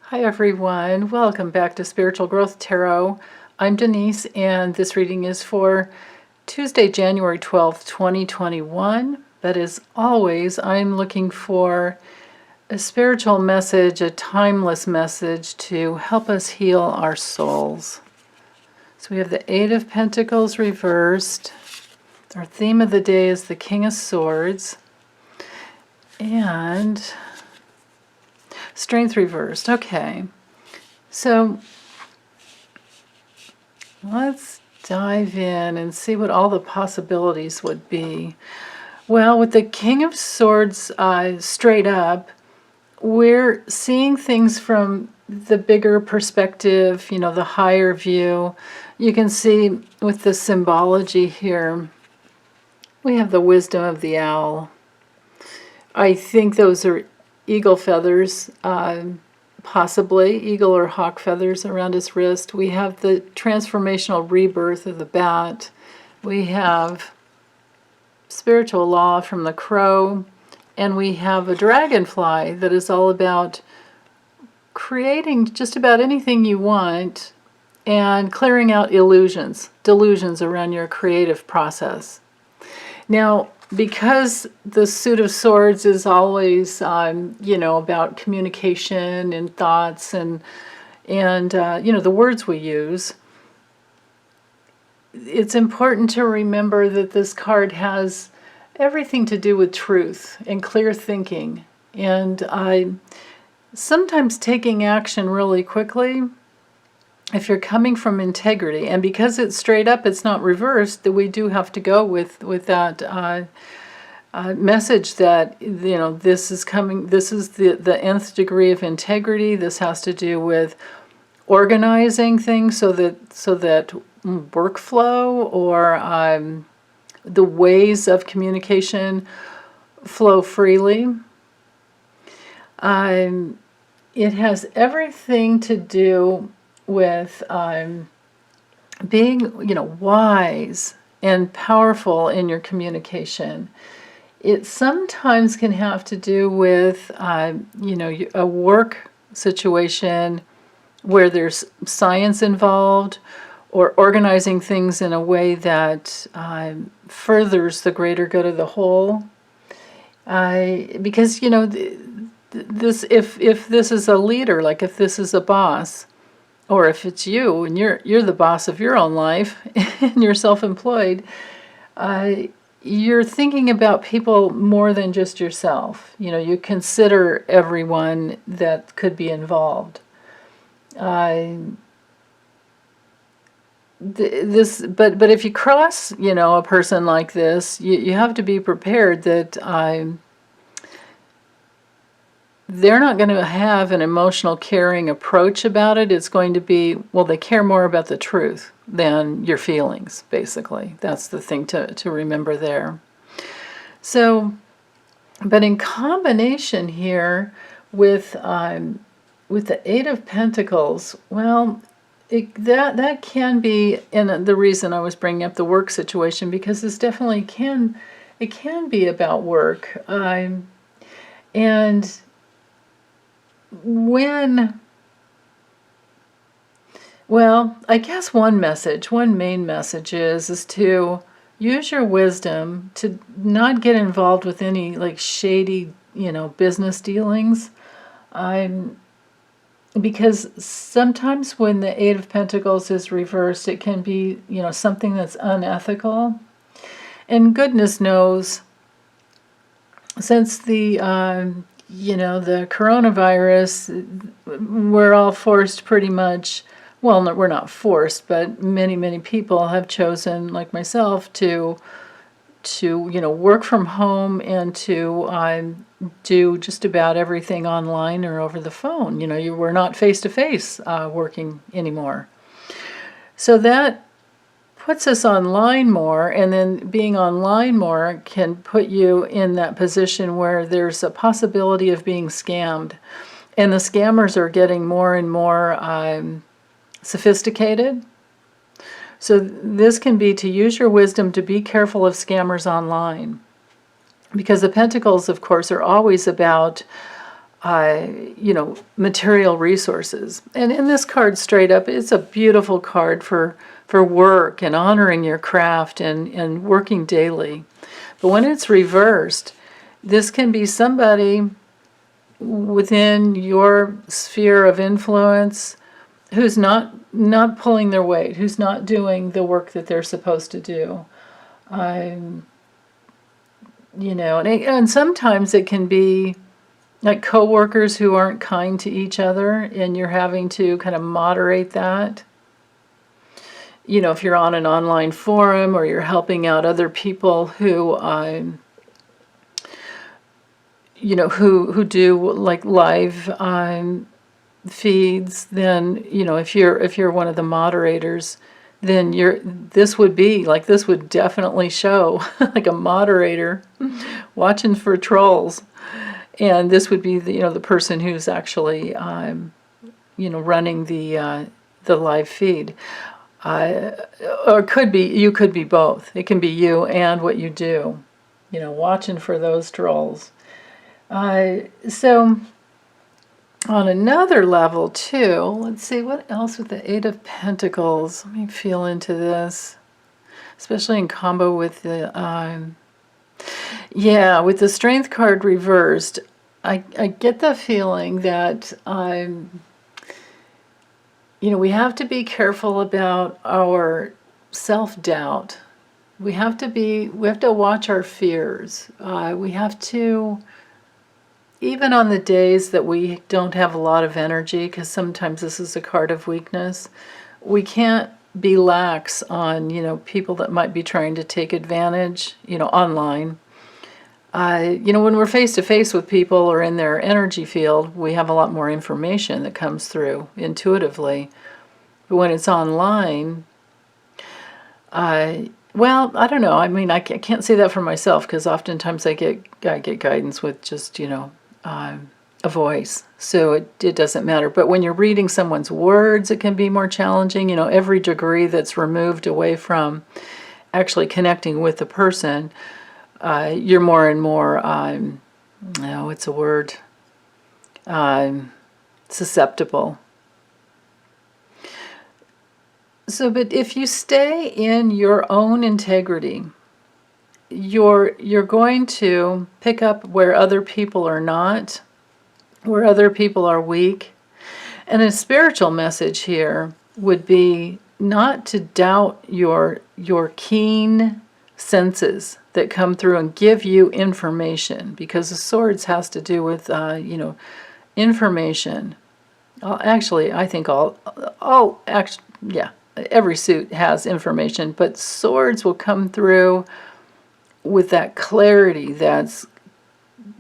Hi everyone, welcome back to Spiritual Growth Tarot. I'm Denise and this reading is for Tuesday, January 12th, 2021. But as always, I'm looking for a spiritual message, a timeless message to help us heal our souls. So we have the Eight of Pentacles reversed. Our theme of the day is the King of Swords. And Strength reversed. Okay. So let's dive in and see what all the possibilities would be. Well, with the King of Swords straight up, we're seeing things from the bigger perspective, the higher view. You can see with the symbology here, we have the wisdom of the owl. I think those are eagle feathers, possibly eagle or hawk feathers around his wrist. We have the transformational rebirth of the bat. We have spiritual law from the crow. And we have a dragonfly that is all about creating just about anything you want and clearing out illusions, delusions around your creative process. Now, because the Suit of Swords is always, about communication and thoughts and the words we use, it's important to remember that this card has everything to do with truth and clear thinking and sometimes taking action really quickly if you're coming from integrity. And because it's straight up, it's not reversed, that we do have to go with that message that, this is coming, this is the nth degree of integrity. This has to do with organizing things so that workflow or the ways of communication flow freely. It has everything to do with being, wise and powerful in your communication. It sometimes can have to do with, a work situation where there's science involved, or organizing things in a way that furthers the greater good of the whole. Because this, if this is a leader, like if this is a boss, or if it's you and you're the boss of your own life and you're self-employed, you're thinking about people more than just yourself. You consider everyone that could be involved. But if you cross, a person like this, you have to be prepared that they're not going to have an emotional, caring approach about it. It's going to be, well, they care more about the truth than your feelings, basically. That's the thing to remember there. So, but in combination here with the Eight of Pentacles, well, that can be, and the reason I was bringing up the work situation, because this definitely can be about work. And I guess one main message is to use your wisdom to not get involved with any like shady, business dealings. Because sometimes when the Eight of Pentacles is reversed, it can be, something that's unethical. And goodness knows, since the the coronavirus, we're all forced pretty much, well, no, we're not forced, but many people have chosen, like myself, to work from home and to do just about everything online or over the phone. We're not face-to-face working anymore. So that puts us online more, and then being online more can put you in that position where there's a possibility of being scammed. And the scammers are getting more and more sophisticated. So this can be to use your wisdom to be careful of scammers online. Because the Pentacles, of course, are always about material resources. And in this card straight up, it's a beautiful card for work and honoring your craft and working daily. But when it's reversed, this can be somebody within your sphere of influence who's not pulling their weight, who's not doing the work that they're supposed to do. And sometimes it can be like coworkers who aren't kind to each other, and you're having to kind of moderate that. If you're on an online forum or you're helping out other people who who do like live feeds, then if you're one of the moderators, then this would definitely show like a moderator watching for trolls, and this would be the person who's actually running the live feed. Or you could be both. It can be you and what you do, watching for those trolls. So on another level too, let's see what else with the Eight of Pentacles. Let me feel into this, especially in combo with the with the Strength card reversed. I get the feeling that we have to be careful about our self-doubt. We have to watch our fears. We have to, even on the days that we don't have a lot of energy, because sometimes this is a card of weakness, we can't be lax on, people that might be trying to take advantage, online. When we're face to face with people or in their energy field, we have a lot more information that comes through intuitively. But when it's online, I don't know. I mean, I can't say that for myself, because oftentimes I get guidance with just, a voice. So it doesn't matter. But when you're reading someone's words, it can be more challenging. Every degree that's removed away from actually connecting with the person, you're more and more, what's a word? Susceptible. So, but if you stay in your own integrity, you're going to pick up where other people are not, where other people are weak. And a spiritual message here would be not to doubt your keen senses that come through and give you information, because the swords has to do with information. Actually, I think every suit has information, but swords will come through with that clarity that's,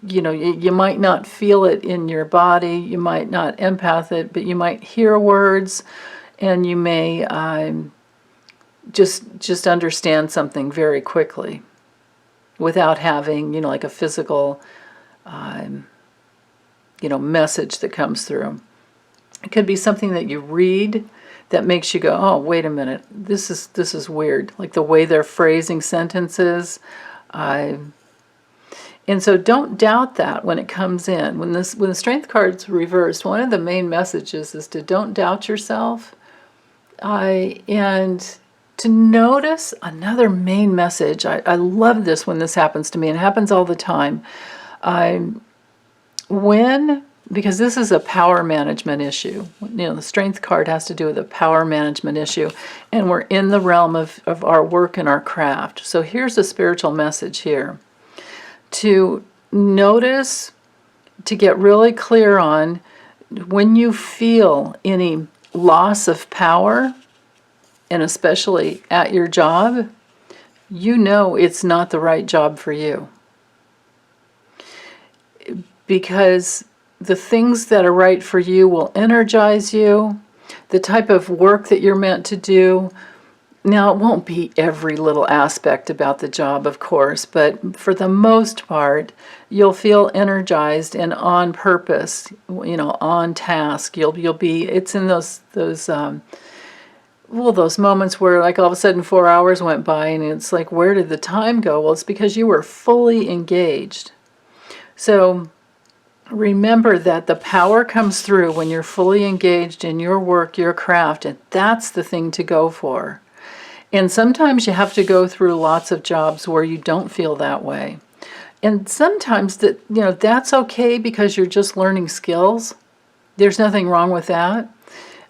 you might not feel it in your body, you might not empath it, but you might hear words, and you may just understand something very quickly without having, like a physical, message that comes through. It could be something that you read that makes you go, oh, wait a minute, this is weird. Like the way they're phrasing sentences. And so don't doubt that when it comes in. When the Strength card's reversed, one of the main messages is to don't doubt yourself. And to notice another main message. I love this when this happens to me, and it happens all the time. Because this is a power management issue. The Strength card has to do with a power management issue, and we're in the realm of our work and our craft. So here's a spiritual message here. To notice, to get really clear on when you feel any loss of power, and especially at your job, it's not the right job for you. Because the things that are right for you will energize you. The type of work that you're meant to do. Now, it won't be every little aspect about the job, of course, but for the most part, you'll feel energized and on purpose, on task. It's in those moments where, like, all of a sudden 4 hours went by and it's like, where did the time go? Well, it's because you were fully engaged. So remember that the power comes through when you're fully engaged in your work, your craft, and that's the thing to go for. And sometimes you have to go through lots of jobs where you don't feel that way. And sometimes that's okay because you're just learning skills. There's nothing wrong with that.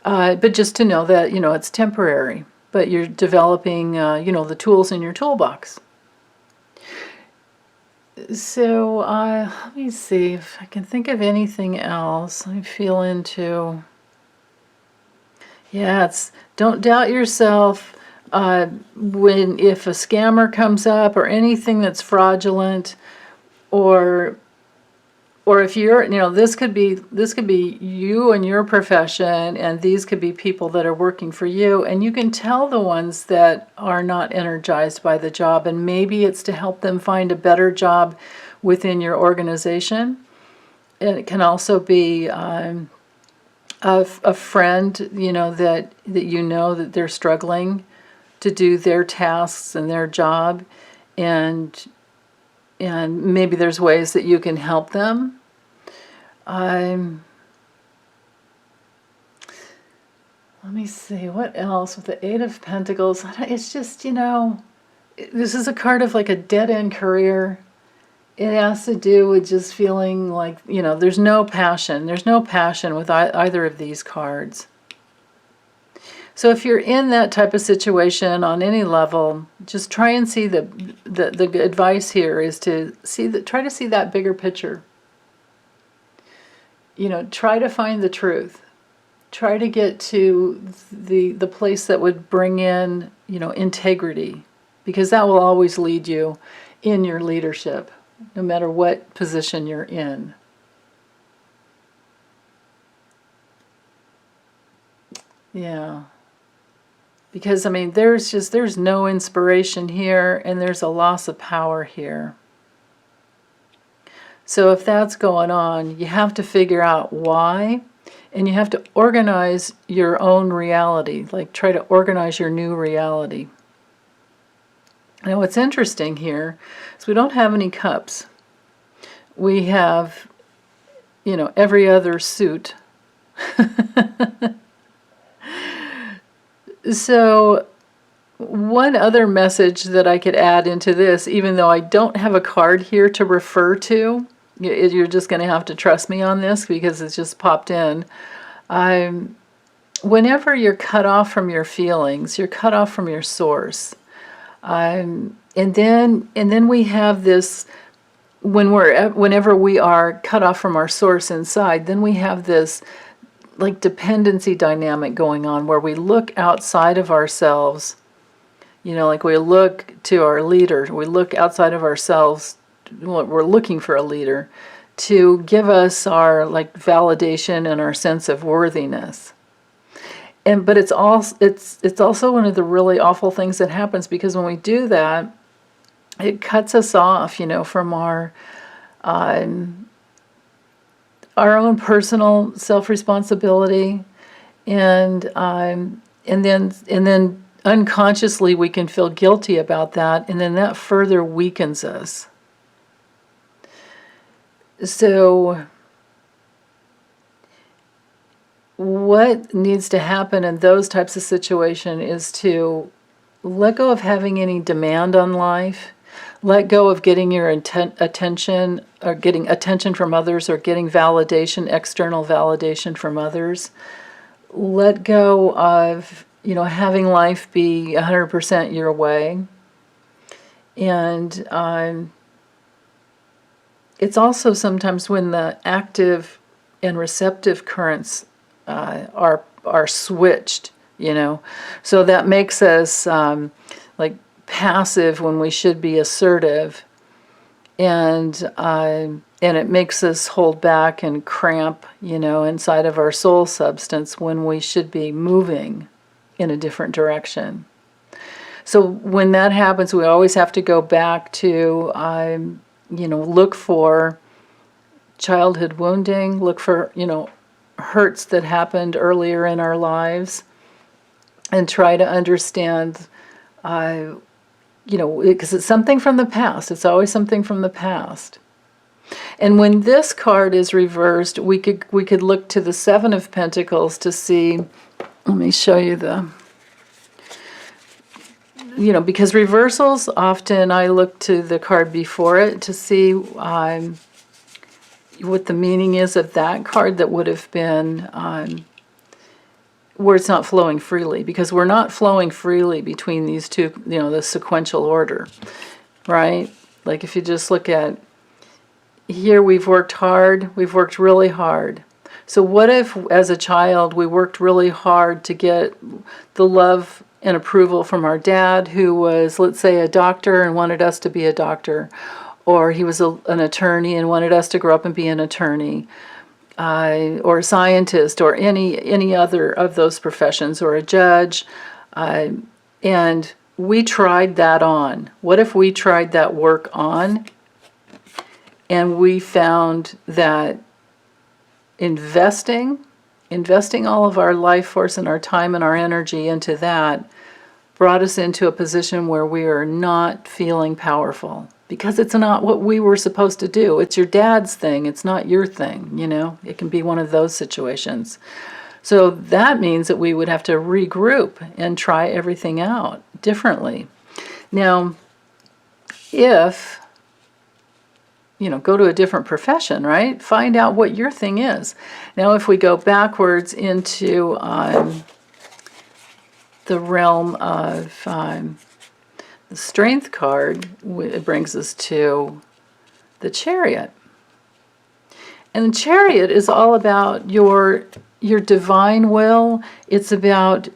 But just to know that, it's temporary, but you're developing, the tools in your toolbox. So let me see if I can think of anything else. I feel into, don't doubt yourself. If a scammer comes up or anything that's fraudulent, or if you're, this could be you and your profession, and these could be people that are working for you, and you can tell the ones that are not energized by the job, and maybe it's to help them find a better job within your organization. And it can also be a friend, that that they're struggling to do their tasks and their job, and maybe there's ways that you can help them. Let me see, what else with the Eight of Pentacles? It's just, this is a card of like a dead-end career. It has to do with just feeling like, there's no passion. There's no passion with either of these cards. So if you're in that type of situation on any level, just try and see the advice here is to try to see that bigger picture. Try to find the truth. Try to get to the place that would bring in, integrity, because that will always lead you in your leadership, no matter what position you're in. Yeah. Because, there's no inspiration here, and there's a loss of power here. So if that's going on, you have to figure out why, and you have to organize your own reality, like try to organize your new reality. Now what's interesting here is we don't have any cups. We have, every other suit. So one other message that I could add into this, even though I don't have a card here to refer to, you're just going to have to trust me on this because it's just popped in. Whenever you're cut off from your feelings, you're cut off from your source. And then we have this, whenever we are cut off from our source inside, then we have this like dependency dynamic going on where we look outside of ourselves. Like we look to our leader, we look outside of ourselves. We're looking for a leader to give us our validation and our sense of worthiness. But it's also one of the really awful things that happens, because when we do that, it cuts us off, from our own personal self-responsibility, and then unconsciously we can feel guilty about that, and then that further weakens us. So what needs to happen in those types of situations is to let go of having any demand on life. Let go of getting your attention, or getting attention from others, or getting validation, external validation from others. Let go of, having life be 100% your way. And it's also sometimes when the active and receptive currents are switched, So that makes us passive when we should be assertive, and it makes us hold back and cramp, inside of our soul substance when we should be moving in a different direction. So when that happens, we always have to go back to, look for childhood wounding, look for, hurts that happened earlier in our lives, and try to understand, because it's something from the past. It's always something from the past. And when this card is reversed, we could look to the Seven of Pentacles to see. Let me show you the. Because reversals, often I look to the card before it to see what the meaning is of that card that would have been where it's not flowing freely, because we're not flowing freely between these two, the sequential order, right? Like if you just look at here, we've worked hard, we've worked really hard. So what if, as a child, we worked really hard to get the love and approval from our dad, who was, let's say, a doctor and wanted us to be a doctor, or he was an attorney and wanted us to grow up and be an attorney, or a scientist, or any other of those professions, or a judge, and we tried that on. What if we tried that work on, and we found that investing all of our life force and our time and our energy into that brought us into a position where we are not feeling powerful, because it's not what we were supposed to do. It's your dad's thing, it's not your thing, It can be one of those situations. So that means that we would have to regroup and try everything out differently. Now, if go to a different profession, right? Find out what your thing is. Now, if we go backwards into the realm of the Strength card, it brings us to the Chariot. And the Chariot is all about your divine will. It's about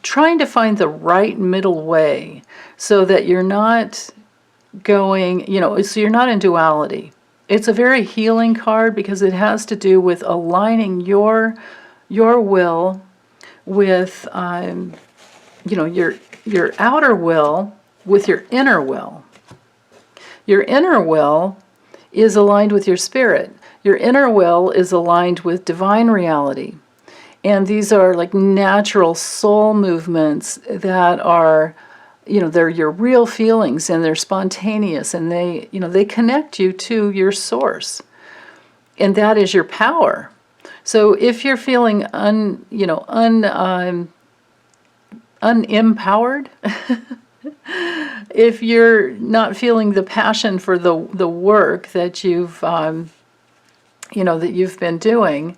trying to find the right middle way so that you're not going, so you're not in duality. It's a very healing card because it has to do with aligning your will with, your outer will with your inner will. Your inner will is aligned with your spirit. Your inner will is aligned with divine reality. And these are like natural soul movements that are, they're your real feelings, and they're spontaneous, and they connect you to your source. And that is your power. So if you're feeling unempowered, if you're not feeling the passion for the work that you've that you've been doing,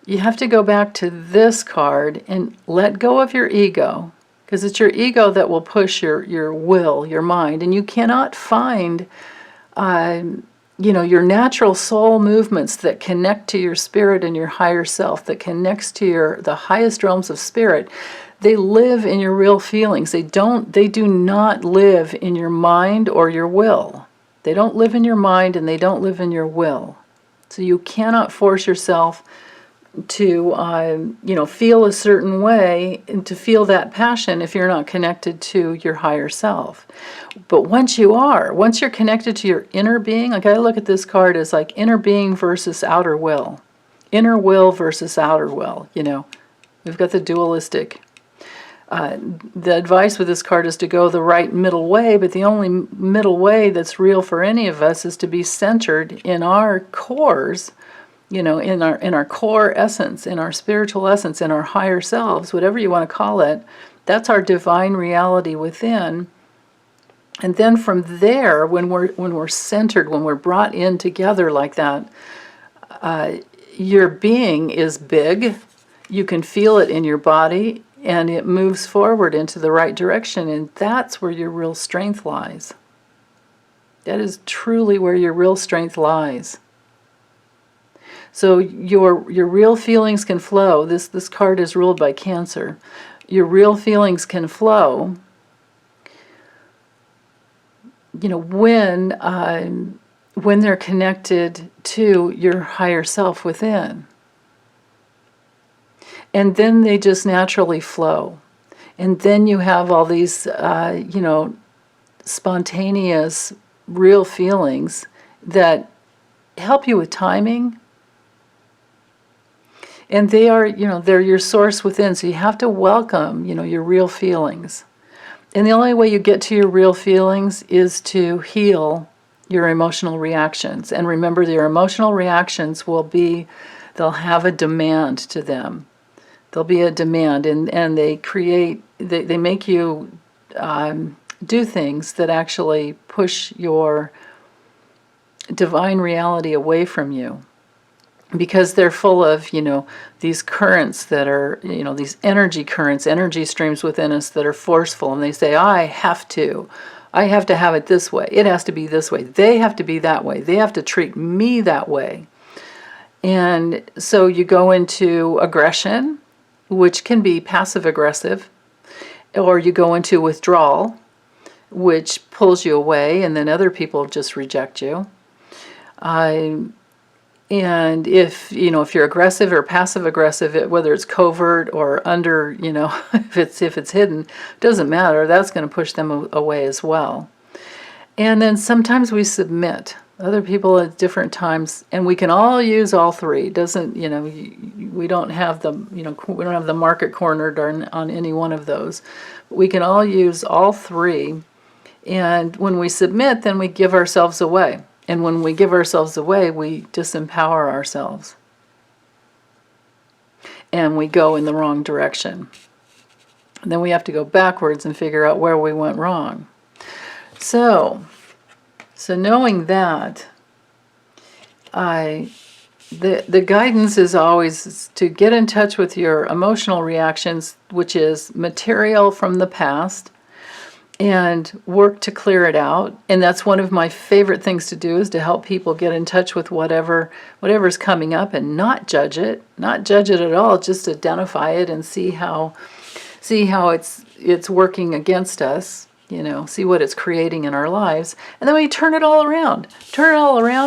you have to go back to this card and let go of your ego, because it's your ego that will push your will, your mind, and you cannot find your natural soul movements that connect to your spirit and your higher self, that connects to the highest realms of spirit. They live in your real feelings. They do not live in your mind or your will. They don't live in your mind, and they don't live in your will. So you cannot force yourself to feel a certain way and to feel that passion if you're not connected to your higher self. But once you're connected to your inner being, like I look at this card as like inner being versus outer will. Inner will versus outer will, We've got the dualistic. The advice with this card is to go the right middle way, but the only middle way that's real for any of us is to be centered in our cores, in our core essence, in our spiritual essence, in our higher selves, whatever you want to call it. That's our divine reality within. And then from there, when we're centered, when we're brought in together like that, your being is big. You can feel it in your body, and it moves forward into the right direction, and that's where your real strength lies. That is truly where your real strength lies. So your real feelings can flow. This card is ruled by Cancer. Your real feelings can flow, when they're connected to your higher self within. And then they just naturally flow. And then you have all these, spontaneous, real feelings that help you with timing. And they are, they're your source within. So you have to welcome, your real feelings. And the only way you get to your real feelings is to heal your emotional reactions. And remember, your emotional reactions will be, they'll have a demand to them. There'll be a demand, and they create, they make you do things that actually push your divine reality away from you, because they're full of, these currents that are, these energy currents, energy streams within us that are forceful, and they say, I have to have it this way. It has to be this way. They have to be that way. They have to treat me that way. And so you go into aggression, which can be passive aggressive, or you go into withdrawal, which pulls you away, and then other people just reject you. And if you're aggressive or passive aggressive, whether it's covert or under, if it's hidden, doesn't matter. That's going to push them away as well. And then sometimes we submit. Other people at different times, and we can all use all three. Doesn't, we don't have the, we don't have the market cornered on any one of those. We can all use all three. And when we submit, then we give ourselves away. And when we give ourselves away, we disempower ourselves. And we go in the wrong direction. And then we have to go backwards and figure out where we went wrong. So knowing that, the guidance is always to get in touch with your emotional reactions, which is material from the past, and work to clear it out. And that's one of my favorite things to do, is to help people get in touch with whatever's coming up and not judge it at all, just identify it and see how it's working against us, see what it's creating in our lives. And then we turn it all around,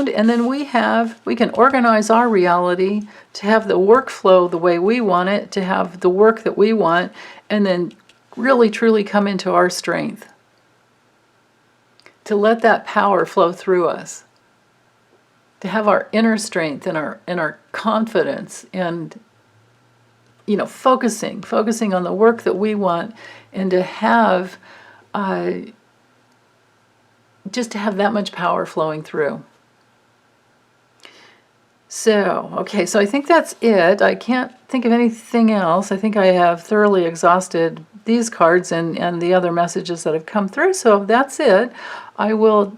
and then we can organize our reality to have the workflow the way we want it, to have the work that we want, and then really truly come into our strength, to let that power flow through us, to have our inner strength and our confidence, and focusing on the work that we want, and to have just to have that much power flowing through. So I think that's it. I can't think of anything else. I think I have thoroughly exhausted these cards and the other messages that have come through. So that's it. I will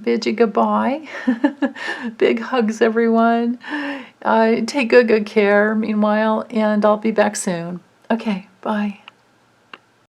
bid you goodbye. Big hugs, everyone. Take good care meanwhile, and I'll be back soon. Okay, bye.